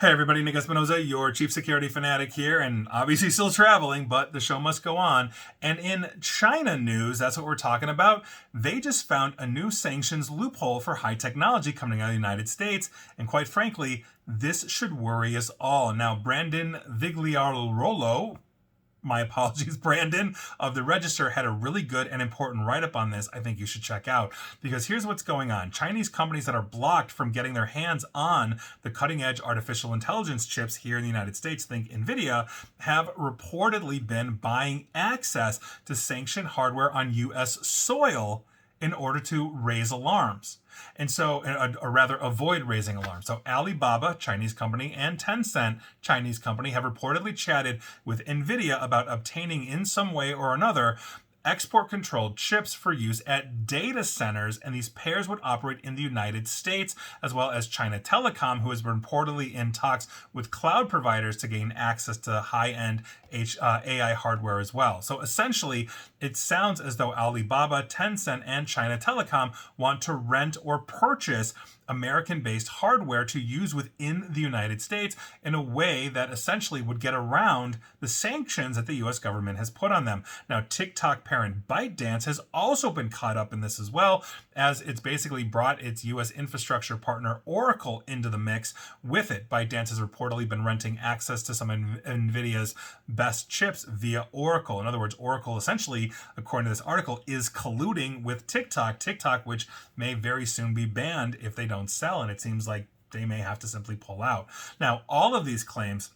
Hey everybody, Nick Espinoza, your chief security fanatic here, and obviously still traveling, but the show must go on. And in China news, that's what we're talking about. They just found a new sanctions loophole for high technology coming out of the United States, and quite frankly, this should worry us all. Now, Brandon Vigliarolo, my apologies, Brandon, of the Register had a really good and important write-up on this I think you should check out. Because here's what's going on. Chinese companies that are blocked from getting their hands on the cutting-edge artificial intelligence chips here in the United States, think NVIDIA, have reportedly been buying access to sanctioned hardware on U.S. soil in order to raise alarms. And so, or rather avoid raising alarms. So Alibaba, Chinese company, and Tencent, Chinese company, have reportedly chatted with NVIDIA about obtaining in some way or another export-controlled chips for use at data centers, and these pairs would operate in the United States, as well as China Telecom, who has been reportedly in talks with cloud providers to gain access to high-end AI hardware as well. So essentially, it sounds as though Alibaba, Tencent, and China Telecom want to rent or purchase American-based hardware to use within the United States in a way that essentially would get around the sanctions that the U.S. government has put on them. Now, TikTok parent ByteDance has also been caught up in this as well, as it's basically brought its U.S. infrastructure partner Oracle into the mix with it. ByteDance has reportedly been renting access to some of NVIDIA's best chips via Oracle. In other words, Oracle essentially, according to this article, is colluding with TikTok, which may very soon be banned if they don't sell, and it seems like they may have to simply pull out. Now, all of these claims,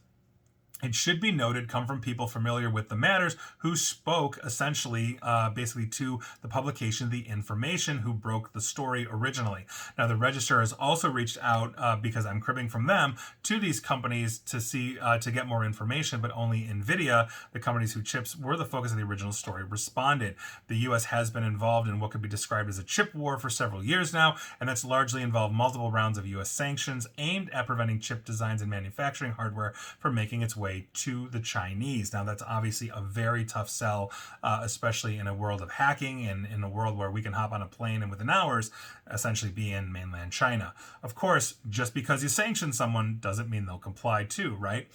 it should be noted, come from people familiar with the matters who spoke essentially basically to the publication of the information, who broke the story originally. Now, the Register has also reached out, because I'm cribbing from them, to these companies to see to get more information, but only NVIDIA, the companies whose chips were the focus of the original story, responded. The U.S. has been involved in what could be described as a chip war for several years now, and that's largely involved multiple rounds of U.S. sanctions aimed at preventing chip designs and manufacturing hardware from making its way to the Chinese. Now, that's obviously a very tough sell, especially in a world of hacking and in a world where we can hop on a plane and within hours essentially be in mainland China. Of course, just because you sanction someone doesn't mean they'll comply too, right?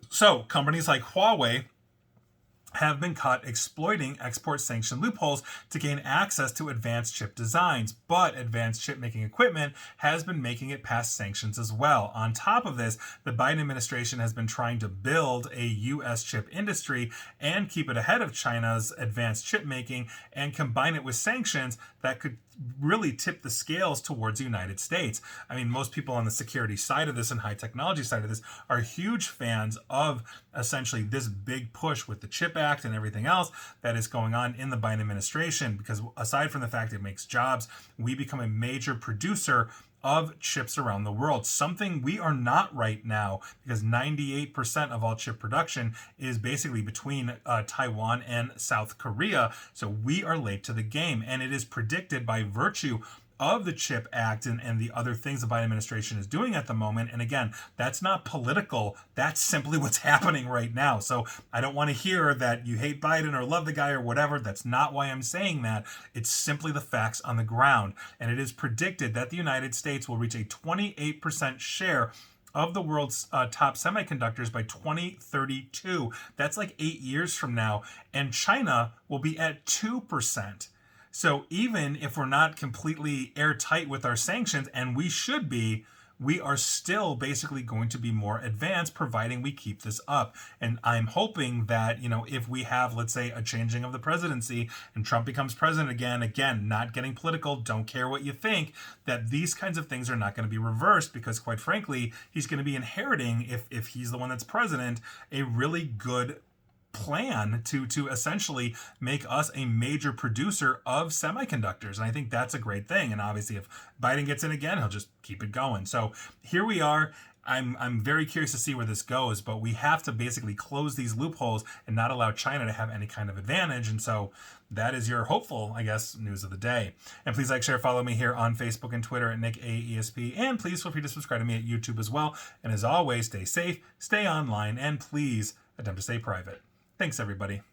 So companies like Huawei have been caught exploiting export sanction loopholes to gain access to advanced chip designs, but advanced chip making equipment has been making it past sanctions as well. On top of this, the Biden administration has been trying to build a U.S. chip industry and keep it ahead of China's advanced chip making and combine it with sanctions that could really tip the scales towards the United States. I mean, most people on the security side of this and high technology side of this are huge fans of essentially this big push with the CHIP Act and everything else that is going on in the Biden administration, because aside from the fact it makes jobs, we become a major producer of chips around the world, something we are not right now, because 98% of all chip production is basically between Taiwan and South Korea. So we are late to the game, and it is predicted by virtue of the CHIP Act and the other things the Biden administration is doing at the moment. And again, that's not political. That's simply what's happening right now. So I don't want to hear that you hate Biden or love the guy or whatever. That's not why I'm saying that. It's simply the facts on the ground. And it is predicted that the United States will reach a 28% share of the world's top semiconductors by 2032. That's like 8 years from now. And China will be at 2%. So even if we're not completely airtight with our sanctions, and we should be, we are still basically going to be more advanced, providing we keep this up. And I'm hoping that, if we have, let's say, a changing of the presidency and Trump becomes president again, not getting political, don't care what you think, that these kinds of things are not going to be reversed, because quite frankly, he's going to be inheriting, if he's the one that's president, a really good plan to essentially make us a major producer of semiconductors. And I think that's a great thing. And obviously, if Biden gets in again, he'll just keep it going. So here we are. I'm very curious to see where this goes, but we have to basically close these loopholes and not allow China to have any kind of advantage. And so that is your hopeful, I guess, news of the day. And please like, share, follow me here on Facebook and Twitter at NickAESP. And please feel free to subscribe to me at YouTube as well. And as always, stay safe, stay online, and please attempt to stay private. Thanks, everybody.